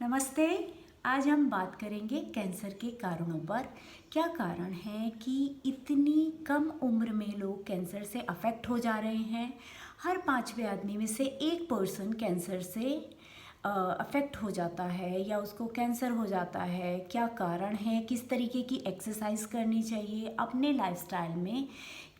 नमस्ते। आज हम बात करेंगे कैंसर के कारणों पर। क्या कारण है कि इतनी कम उम्र में लोग कैंसर से अफेक्ट हो जा रहे हैं। हर 5वें आदमी में से एक पर्सन कैंसर से अफेक्ट हो जाता है या उसको कैंसर हो जाता है। क्या कारण है, किस तरीके की एक्सरसाइज करनी चाहिए, अपने लाइफस्टाइल में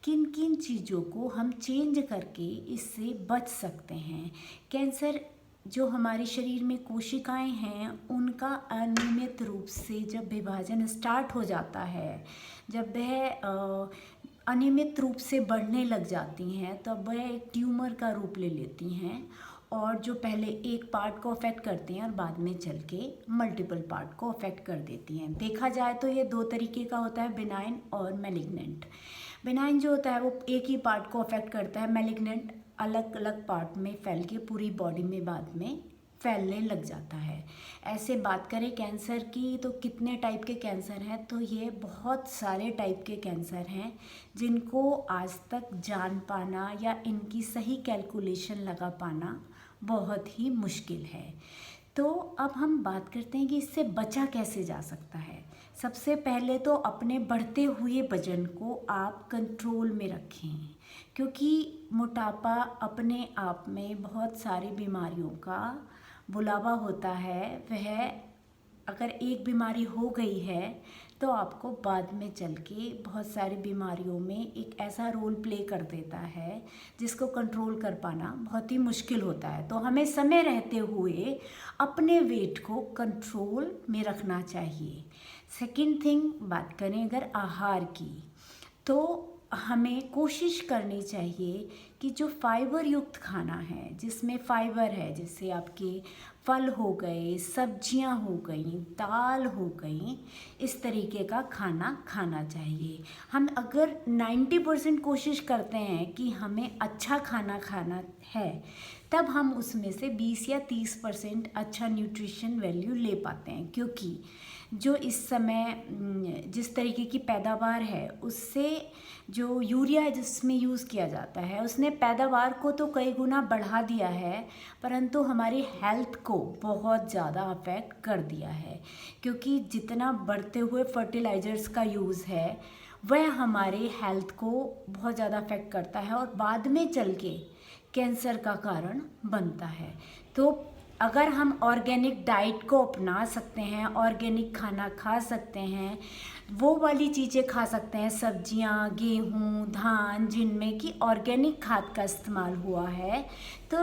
किन किन चीज़ों को हम चेंज करके इससे बच सकते हैं। कैंसर जो हमारे शरीर में कोशिकाएं हैं उनका अनियमित रूप से जब विभाजन स्टार्ट हो जाता है, जब वह अनियमित रूप से बढ़ने लग जाती हैं तब वह एक ट्यूमर का रूप ले लेती हैं और जो पहले एक पार्ट को अफेक्ट करती हैं और बाद में चल के मल्टीपल पार्ट को अफेक्ट कर देती हैं। देखा जाए तो ये दो तरीके का होता है, बिनाइन और मैलिग्नेंट। बिनाइन जो होता है वो एक ही पार्ट को अफेक्ट करता है, मैलिग्नेंट अलग अलग पार्ट में फैल के पूरी बॉडी में बाद में फैलने लग जाता है। ऐसे बात करें कैंसर की तो कितने टाइप के कैंसर हैं, तो ये बहुत सारे टाइप के कैंसर हैं जिनको आज तक जान पाना या इनकी सही कैलकुलेशन लगा पाना बहुत ही मुश्किल है। तो अब हम बात करते हैं कि इससे बचा कैसे जा सकता है। सबसे पहले तो अपने बढ़ते हुए वजन को आप कंट्रोल में रखें, क्योंकि मोटापा अपने आप में बहुत सारी बीमारियों का बुलावा होता है। वह अगर एक बीमारी हो गई है तो आपको बाद में चल के बहुत सारी बीमारियों में एक ऐसा रोल प्ले कर देता है जिसको कंट्रोल कर पाना बहुत ही मुश्किल होता है। तो हमें समय रहते हुए अपने वेट को कंट्रोल में रखना चाहिए। सेकंड थिंग, बात करें अगर आहार की, तो हमें कोशिश करनी चाहिए कि जो फाइबर युक्त खाना है, जिसमें फाइबर है, जैसे आपके फल हो गए, सब्जियां हो गई, दाल हो गई, इस तरीके का खाना खाना चाहिए। हम अगर 90% कोशिश करते हैं कि हमें अच्छा खाना खाना है, तब हम उसमें से 20 या 30% अच्छा न्यूट्रिशन वैल्यू ले पाते हैं। क्योंकि जो इस समय जिस तरीके की पैदावार है उससे जो यूरिया जिसमें यूज़ किया जाता है उसने पैदावार को तो कई गुना बढ़ा दिया है, परंतु हमारी हेल्थ को बहुत ज़्यादा अफेक्ट कर दिया है। क्योंकि जितना बढ़ते हुए फर्टिलाइज़र्स का यूज़ है वह हमारे हेल्थ को बहुत ज़्यादा अफेक्ट करता है और बाद में चल के कैंसर का कारण बनता है। तो अगर हम ऑर्गेनिक डाइट को अपना सकते हैं, ऑर्गेनिक खाना खा सकते हैं, वो वाली चीज़ें खा सकते हैं, सब्जियां, गेहूं, धान, जिनमें कि ऑर्गेनिक खाद का इस्तेमाल हुआ है, तो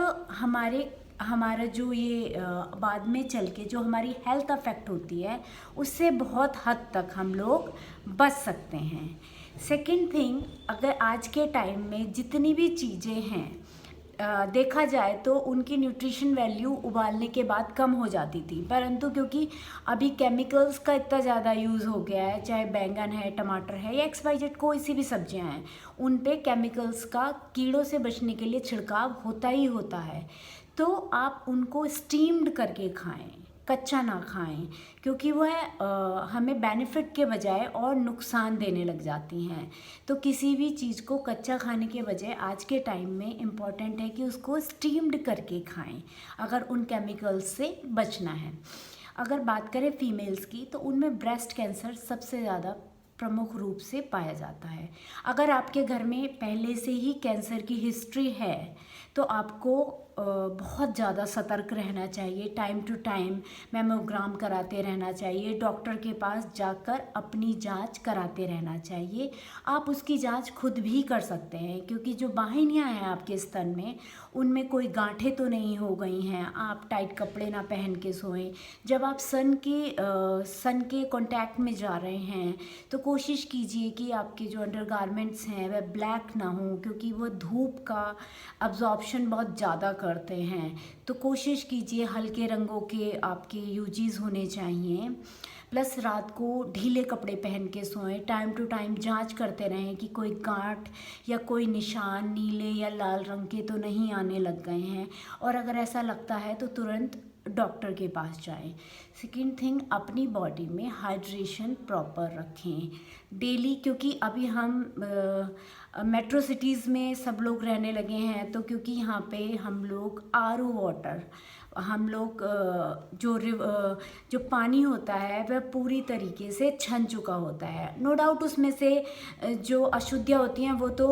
हमारा जो ये बाद में चल के जो हमारी हेल्थ अफेक्ट होती है उससे बहुत हद तक हम लोग बच सकते हैं। सेकंड थिंग, अगर आज के टाइम में जितनी भी चीज़ें हैं देखा जाए तो उनकी न्यूट्रिशन वैल्यू उबालने के बाद कम हो जाती थी, परंतु क्योंकि अभी केमिकल्स का इतना ज़्यादा यूज़ हो गया है, चाहे बैंगन है, टमाटर है या XYZ कोई सी भी सब्जियां हैं, उन पे केमिकल्स का कीड़ों से बचने के लिए छिड़काव होता ही होता है। तो आप उनको स्टीम्ड करके खाएं, कच्चा ना खाएं, क्योंकि वह हमें बेनिफिट के बजाय और नुकसान देने लग जाती हैं। तो किसी भी चीज़ को कच्चा खाने के बजाय आज के टाइम में इम्पॉर्टेंट है कि उसको स्टीम्ड करके खाएं, अगर उन केमिकल्स से बचना है। अगर बात करें फीमेल्स की, तो उनमें ब्रेस्ट कैंसर सबसे ज़्यादा प्रमुख रूप से पाया जाता है। अगर आपके घर में पहले से ही कैंसर की हिस्ट्री है तो आपको बहुत ज़्यादा सतर्क रहना चाहिए। टाइम टू टाइम मैमोग्राम कराते रहना चाहिए, डॉक्टर के पास जाकर अपनी जांच कराते रहना चाहिए। आप उसकी जांच खुद भी कर सकते हैं, क्योंकि जो वाहिनियां हैं आपके स्तन में उनमें कोई गांठें तो नहीं हो गई हैं। आप टाइट कपड़े ना पहन के सोएं। जब आप सन के कांटेक्ट में जा रहे हैं तो कोशिश कीजिए कि आपके जो अंडरगारमेंट्स हैं वह ब्लैक ना हो, क्योंकि वो धूप का अब्जॉर्प्शन बहुत ज़्यादा करते हैं। तो कोशिश कीजिए हल्के रंगों के आपके यूजीज होने चाहिए। प्लस रात को ढीले कपड़े पहन के सोएं। टाइम टू टाइम जांच करते रहें कि कोई गांठ या कोई निशान नीले या लाल रंग के तो नहीं आने लग गए हैं, और अगर ऐसा लगता है तो तुरंत डॉक्टर के पास जाएं। सेकेंड थिंग, अपनी बॉडी में हाइड्रेशन प्रॉपर रखें डेली, क्योंकि अभी हम मेट्रो सिटीज़ में सब लोग रहने लगे हैं, तो क्योंकि यहाँ पे हम लोग RO वाटर हम लोग जो पानी होता है वह पूरी तरीके से छन चुका होता है। नो डाउट उसमें से जो अशुद्धियाँ होती हैं वो तो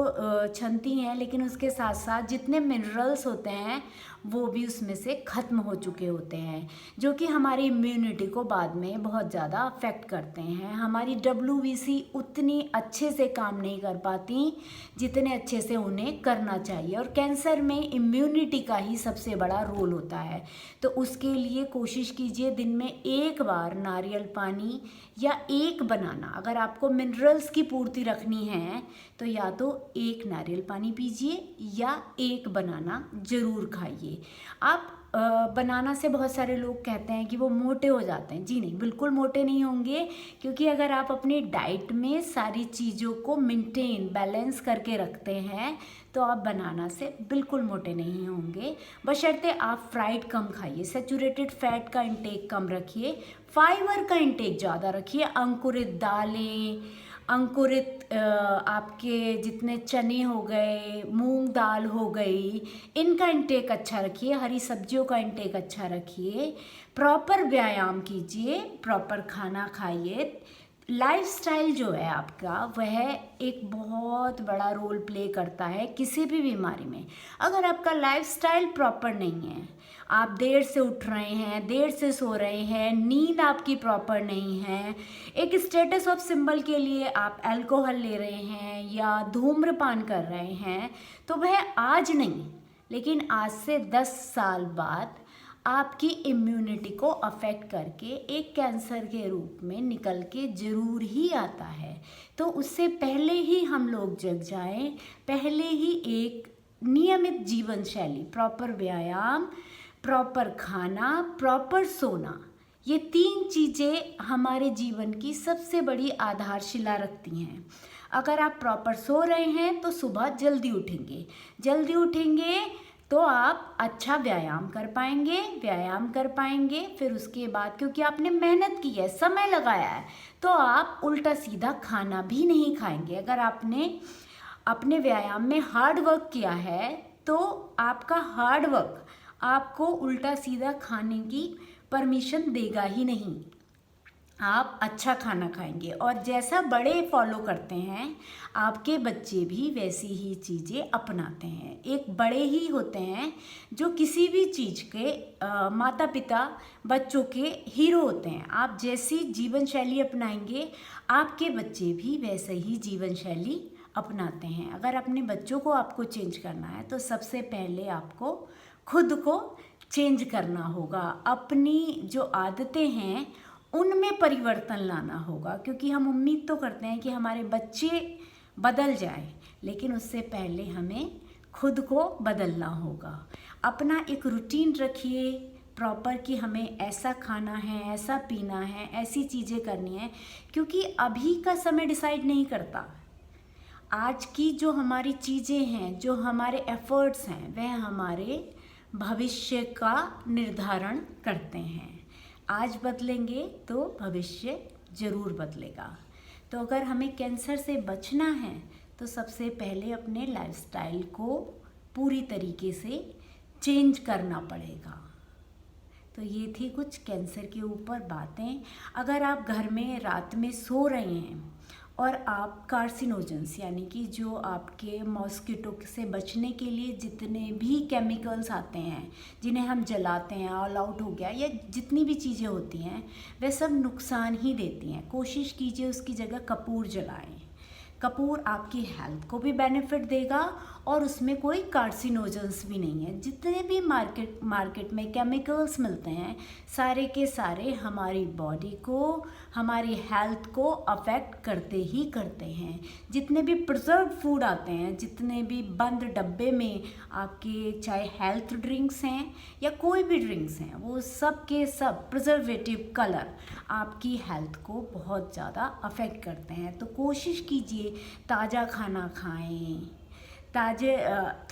छनती हैं, लेकिन उसके साथ साथ जितने मिनरल्स होते हैं वो भी उसमें से ख़त्म हो चुके होते हैं, जो कि हमारी इम्यूनिटी को बाद में बहुत ज़्यादा अफेक्ट करते हैं। हमारी WBC उतनी अच्छे से काम नहीं कर पाती जितने अच्छे से उन्हें करना चाहिए, और कैंसर में इम्यूनिटी का ही सबसे बड़ा रोल होता है। तो उसके लिए कोशिश कीजिए दिन में एक बार नारियल पानी या एक बनाना, अगर आपको मिनरल्स की पूर्ति रखनी है तो या तो एक नारियल पानी पीजिए या एक बनाना ज़रूर खाइए। आप बनाना से बहुत सारे लोग कहते हैं कि वो मोटे हो जाते हैं। जी नहीं, बिल्कुल मोटे नहीं होंगे, क्योंकि अगर आप अपनी डाइट में सारी चीज़ों को मेंटेन बैलेंस करके रखते हैं तो आप बनाना से बिल्कुल मोटे नहीं होंगे, बशर्ते आप फ्राइड कम खाइए, सैचुरेटेड फैट का इंटेक कम रखिए, फाइबर का इंटेक ज़्यादा रखिए, अंकुरित दालें, अंकुरित आपके जितने चने हो गए, मूंग दाल हो गई, इनका इंटेक अच्छा रखिए, हरी सब्जियों का इंटेक अच्छा रखिए, प्रॉपर व्यायाम कीजिए, प्रॉपर खाना खाइए। लाइफस्टाइल जो है आपका वह एक बहुत बड़ा रोल प्ले करता है किसी भी बीमारी में। अगर आपका लाइफस्टाइल प्रॉपर नहीं है, आप देर से उठ रहे हैं, देर से सो रहे हैं, नींद आपकी प्रॉपर नहीं है, एक स्टेटस ऑफ सिंबल के लिए आप अल्कोहल ले रहे हैं या धूम्रपान कर रहे हैं, तो वह आज नहीं लेकिन आज से 10 साल बाद आपकी इम्यूनिटी को अफेक्ट करके एक कैंसर के रूप में निकल के ज़रूर ही आता है। तो उससे पहले ही हम लोग जग जाएं, पहले ही एक नियमित जीवन शैली, प्रॉपर व्यायाम, प्रॉपर खाना, प्रॉपर सोना, ये 3 चीज़ें हमारे जीवन की सबसे बड़ी आधारशिला रखती हैं। अगर आप प्रॉपर सो रहे हैं तो सुबह जल्दी उठेंगे तो आप अच्छा व्यायाम कर पाएंगे, फिर उसके बाद क्योंकि आपने मेहनत की है, समय लगाया है, तो आप उल्टा सीधा खाना भी नहीं खाएंगे। अगर आपने अपने व्यायाम में हार्ड वर्क किया है तो आपका हार्ड वर्क आपको उल्टा सीधा खाने की परमिशन देगा ही नहीं। आप अच्छा खाना खाएंगे, और जैसा बड़े फॉलो करते हैं आपके बच्चे भी वैसी ही चीज़ें अपनाते हैं। एक बड़े ही होते हैं जो किसी भी चीज़ के माता पिता बच्चों के हीरो होते हैं। आप जैसी जीवन शैली अपनाएंगे आपके बच्चे भी वैसे ही जीवन शैली अपनाते हैं। अगर अपने बच्चों को आपको चेंज करना है तो सबसे पहले आपको खुद को चेंज करना होगा, अपनी जो आदतें हैं उनमें परिवर्तन लाना होगा, क्योंकि हम उम्मीद तो करते हैं कि हमारे बच्चे बदल जाएं, लेकिन उससे पहले हमें खुद को बदलना होगा। अपना एक रूटीन रखिए प्रॉपर कि हमें ऐसा खाना है, ऐसा पीना है, ऐसी चीज़ें करनी है, क्योंकि अभी का समय डिसाइड नहीं करता। आज की जो हमारी चीज़ें हैं, जो हमारे एफर्ट्स हैं, वह हमारे भविष्य का निर्धारण करते हैं। आज बदलेंगे तो भविष्य ज़रूर बदलेगा। तो अगर हमें कैंसर से बचना है तो सबसे पहले अपने लाइफस्टाइल को पूरी तरीके से चेंज करना पड़ेगा। तो ये थी कुछ कैंसर के ऊपर बातें। अगर आप घर में रात में सो रहे हैं और आप कार्सिनोजेंस यानी कि जो आपके मॉस्किटो से बचने के लिए जितने भी केमिकल्स आते हैं जिन्हें हम जलाते हैं, ऑल आउट हो गया, या जितनी भी चीज़ें होती हैं वे सब नुकसान ही देती हैं, कोशिश कीजिए उसकी जगह कपूर जलाएं। कपूर आपकी हेल्थ को भी बेनिफिट देगा और उसमें कोई कार्सिनोजेंस भी नहीं है। जितने भी मार्केट में केमिकल्स मिलते हैं सारे के सारे हमारी बॉडी को, हमारी हेल्थ को अफेक्ट करते ही करते हैं। जितने भी प्रिजर्व फूड आते हैं, जितने भी बंद डब्बे में आपके चाहे हेल्थ ड्रिंक्स हैं या कोई भी ड्रिंक्स हैं, वो सब के सब प्रिजर्वेटिव कलर आपकी हेल्थ को बहुत ज़्यादा अफेक्ट करते हैं। तो कोशिश कीजिए ताज़ा खाना खाएं, ताजे,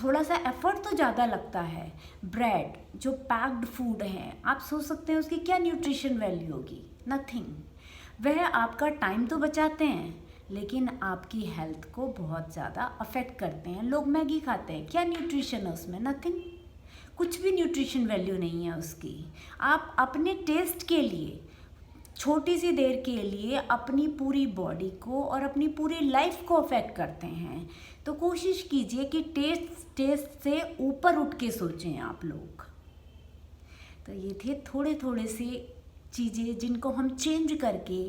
थोड़ा सा एफर्ट तो ज़्यादा लगता है। ब्रेड जो पैक्ड फूड है, आप सोच सकते हैं उसकी क्या न्यूट्रिशन वैल्यू होगी, नथिंग। वह आपका टाइम तो बचाते हैं लेकिन आपकी हेल्थ को बहुत ज़्यादा अफेक्ट करते हैं। लोग मैगी खाते हैं, क्या न्यूट्रिशन है उसमें, नथिंग। कुछ भी न्यूट्रिशन वैल्यू नहीं है उसकी। आप अपने टेस्ट के लिए छोटी सी देर के लिए अपनी पूरी बॉडी को और अपनी पूरी लाइफ को अफेक्ट करते हैं। तो कोशिश कीजिए कि टेस्ट से ऊपर उठ के सोचें आप लोग। तो ये थे थोड़े थोड़े से चीज़ें जिनको हम चेंज करके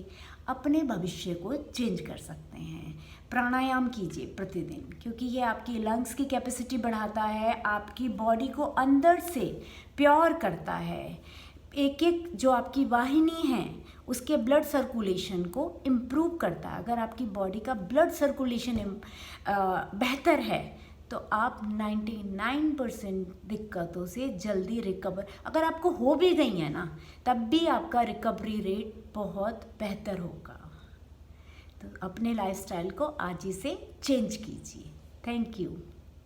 अपने भविष्य को चेंज कर सकते हैं। प्राणायाम कीजिए प्रतिदिन, क्योंकि ये आपकी लंग्स की कैपेसिटी बढ़ाता है, आपकी बॉडी को अंदर से प्योर करता है। एक एक जो आपकी वाहिनी है उसके ब्लड सर्कुलेशन को इम्प्रूव करता है। अगर आपकी बॉडी का ब्लड सर्कुलेशन बेहतर है तो आप 99% दिक्कतों से जल्दी रिकवर, अगर आपको हो भी गई है ना, तब भी आपका रिकवरी रेट बहुत बेहतर होगा। तो अपने लाइफस्टाइल को आज ही से चेंज कीजिए। Thank you.